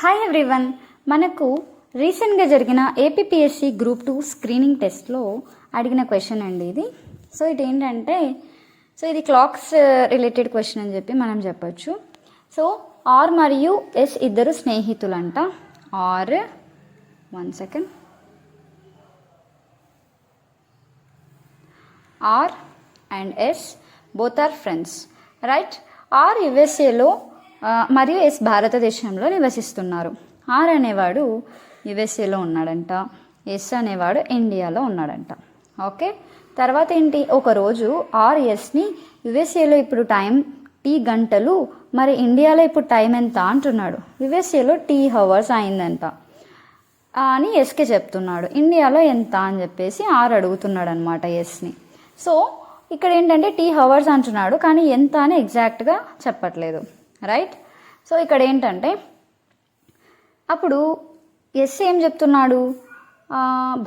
Hi everyone. మనకు రీసెంట్గా జరిగిన ఏపీపీఎస్సీ గ్రూప్ 2 స్క్రీనింగ్ టెస్ట్లో అడిగిన క్వశ్చన్ అండి ఇది. సో ఏంటంటే ఇది క్లాక్స్ రిలేటెడ్ క్వశ్చన్ అని చెప్పి మనం చెప్పచ్చు. సో ఆర్ మరియు ఎస్ ఇద్దరు స్నేహితులంట. R R and S both are friends, right? R యుఎస్ఏలో మరియు ఎస్ భారతదేశంలో నివసిస్తున్నారు. ఆర్ అనేవాడు యుఎస్ఏలో ఉన్నాడంట, ఎస్ అనేవాడు ఇండియాలో ఉన్నాడంట. ఓకే, తర్వాత ఏంటి, ఒకరోజు ఆర్ ఎస్ని యుఎస్ఏలో ఇప్పుడు టైం టీ గంటలు, మరి ఇండియాలో ఇప్పుడు టైం ఎంత అంటున్నాడు. యుఎస్ఏలో టీ హవర్స్ అయిందంట అని ఎస్కి చెప్తున్నాడు. ఇండియాలో ఎంత అని చెప్పేసి ఆర్ అడుగుతున్నాడు అనమాట ఎస్ని. సో ఇక్కడ ఏంటంటే టీ హవర్స్ అంటున్నాడు, కానీ ఎంత అని ఎగ్జాక్ట్గా చెప్పట్లేదు, రైట్? సో ఇక్కడ ఏంటంటే అప్పుడు ఎస్ ఏం చెప్తున్నాడు,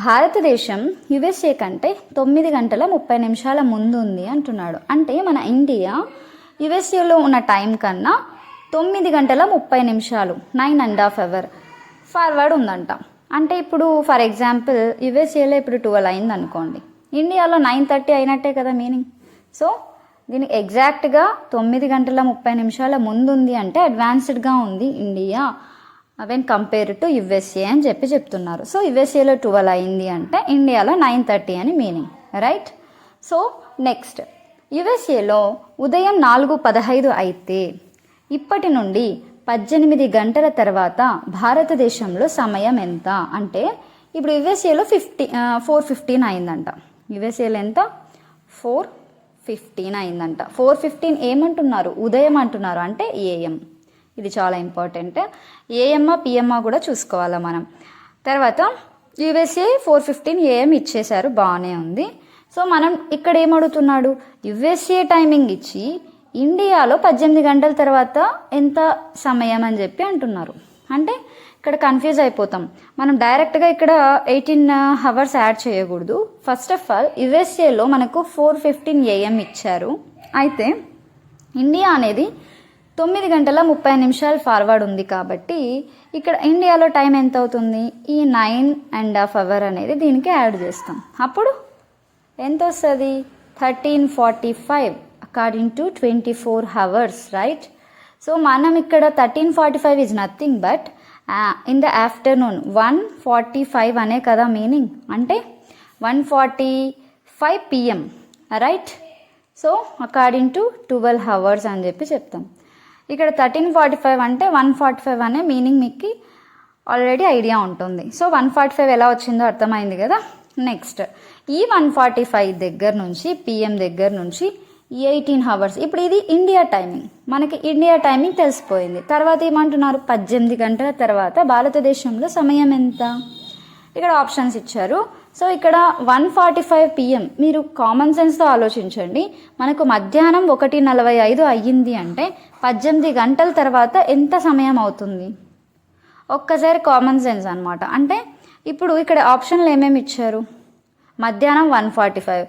భారతదేశం యుఎస్ఏ కంటే 9 గంటల 30 నిమిషాల ముందు ఉంది అంటున్నాడు. అంటే మన ఇండియా యుఎస్ఏలో ఉన్న టైం కన్నా 9 గంటల 30 నిమిషాలు 9.5 hours ఫార్వర్డ్ ఉందంట. అంటే ఇప్పుడు ఫర్ ఎగ్జాంపుల్ యుఎస్ఏలో ఇప్పుడు 12 అయింది అనుకోండి, ఇండియాలో 9:30 అయినట్టే కదా మీనింగ్. సో దీనికి ఎగ్జాక్ట్గా 9 గంటల 30 నిమిషాల ముందు ఉంది అంటే అడ్వాన్స్డ్గా ఉంది India when compare to USA అని చెప్తున్నారు. సో యుఎస్ఏలో 12 అయింది అంటే ఇండియాలో 9:30 అని మీనింగ్, రైట్? సో నెక్స్ట్, యుఎస్ఏలో ఉదయం 4:15 అయితే ఇప్పటి నుండి 18 గంటల తర్వాత భారతదేశంలో సమయం ఎంత అంటే ఇప్పుడు యుఎస్ఏలో 4:15 అయిందంట. యుఎస్ఏలో ఎంత? 4:15 అయిందంట. 4:15 ఏమంటున్నారు, ఉదయం అంటున్నారు, అంటే ఏఎం. ఇది చాలా ఇంపార్టెంట్. ఏఎంఆ పిఎంఆ కూడా చూసుకోవాలా మనం. తర్వాత యుఎస్ఏ 4:15 ఏఎం ఇచ్చేశారు, బాగానే ఉంది. సో మనం ఇక్కడ ఏమడుగుతున్నాడు, యుఎస్ఏ టైమింగ్ ఇచ్చి ఇండియాలో 18 గంటల తర్వాత ఎంత సమయం అని చెప్పి అంటున్నారు. అంటే ఇక్కడ కన్ఫ్యూజ్ అయిపోతాం మనం. డైరెక్ట్గా ఇక్కడ 18 hours యాడ్ చేయకూడదు. ఫస్ట్ ఆఫ్ ఆల్ యుఎస్ఏలో మనకు 4:15 AM ఇచ్చారు, అయితే ఇండియా అనేది 9 గంటల 30 నిమిషాలు ఫార్వర్డ్ ఉంది కాబట్టి ఇక్కడ ఇండియాలో టైం ఎంత అవుతుంది, ఈ 9.5 hours అనేది దీనికి యాడ్ చేస్తాం. అప్పుడు ఎంత వస్తుంది, 13:45 according to 24 hours, right? So మనం ఇక్కడ 13:45 is nothing but in the afternoon 1:45 అనే కదా మీనింగ్, అంటే 1:45 PM, right? So according to 12 hours అని చెప్తాం. ఇక్కడ 13:45 అంటే 1:45 అనే మీనింగ్ మీకు ఆల్రెడీ ఐడియా ఉంటుంది. సో 1:45 ఎలా వచ్చిందో అర్థమైంది కదా. నెక్స్ట్, ఈ 1:45 దగ్గర నుంచి పిఎం దగ్గర నుంచి 18 hours. ఇప్పుడు ఇది ఇండియా టైమింగ్, మనకి ఇండియా టైమింగ్ తెలిసిపోయింది. తర్వాత ఏమంటున్నారు, 18 గంటల తర్వాత భారతదేశంలో సమయం ఎంత? ఇక్కడ ఆప్షన్స్ ఇచ్చారు. సో ఇక్కడ 1:45 PM, మీరు కామన్ సెన్స్తో ఆలోచించండి. మనకు మధ్యాహ్నం 1:45 అయ్యింది అంటే 18 గంటల తర్వాత ఎంత సమయం అవుతుంది? ఒక్కసారి కామన్ సెన్స్ అనమాట. అంటే ఇప్పుడు ఇక్కడ ఆప్షన్లు ఏమేమి ఇచ్చారు, మధ్యాహ్నం 1:45,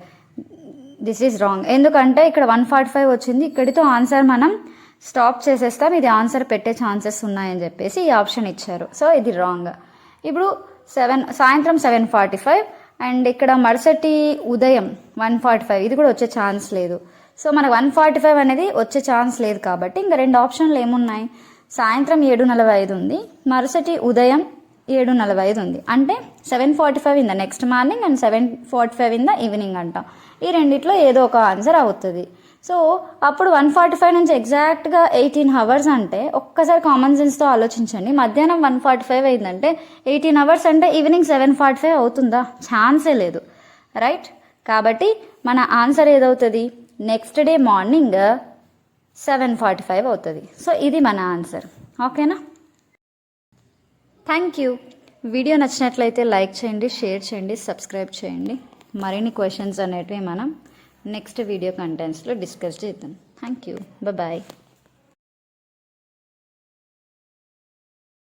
దిస్ ఈజ్ రాంగ్. ఎందుకంటే ఇక్కడ 1:45 వచ్చింది, ఇక్కడితో ఆన్సర్ మనం స్టాప్ చేసేస్తాం, ఇది ఆన్సర్ పెట్టే ఛాన్సెస్ ఉన్నాయని చెప్పేసి ఈ ఆప్షన్ ఇచ్చారు. సో ఇది రాంగ్. ఇప్పుడు సాయంత్రం 7:45 అండ్ ఇక్కడ మరుసటి ఉదయం 1:45, ఇది కూడా వచ్చే ఛాన్స్ లేదు. సో మనకు 1:45 అనేది వచ్చే ఛాన్స్ లేదు కాబట్టి ఇంకా 2 ఆప్షన్లు ఏమున్నాయి, సాయంత్రం 7:45 ఉంది, మరుసటి ఉదయం 7:45 ఉంది. అంటే 7:45 in the next morning and 7:45 in the evening అంట. ఈ రెండిట్లో ఏదో ఒక ఆన్సర్ అవుతుంది. సో అప్పుడు 1:45 నుంచి ఎగ్జాక్ట్గా 18 hours అంటే ఒక్కసారి కామన్ సెన్స్తో ఆలోచించండి. మధ్యాహ్నం 1:45 అయిందంటే 18 hours అంటే ఈవినింగ్ 7:45 అవుతుందా? ఛాన్సే లేదు, రైట్? కాబట్టి మన ఆన్సర్ ఏదవుతుంది, నెక్స్ట్ డే మార్నింగ్ 7:45 అవుతుంది. సో ఇది మన ఆన్సర్, ఓకేనా? Thank you. వీడియో నచ్చినట్లయితే లైక్ చేయండి, షేర్ చేయండి, సబ్స్క్రైబ్ చేయండి. మరిన్ని క్వశ్చన్స్ అనేటివి మనం నెక్స్ట్ వీడియో కంటెంట్స్లో డిస్కస్ చేద్దాం. Thank you, bye.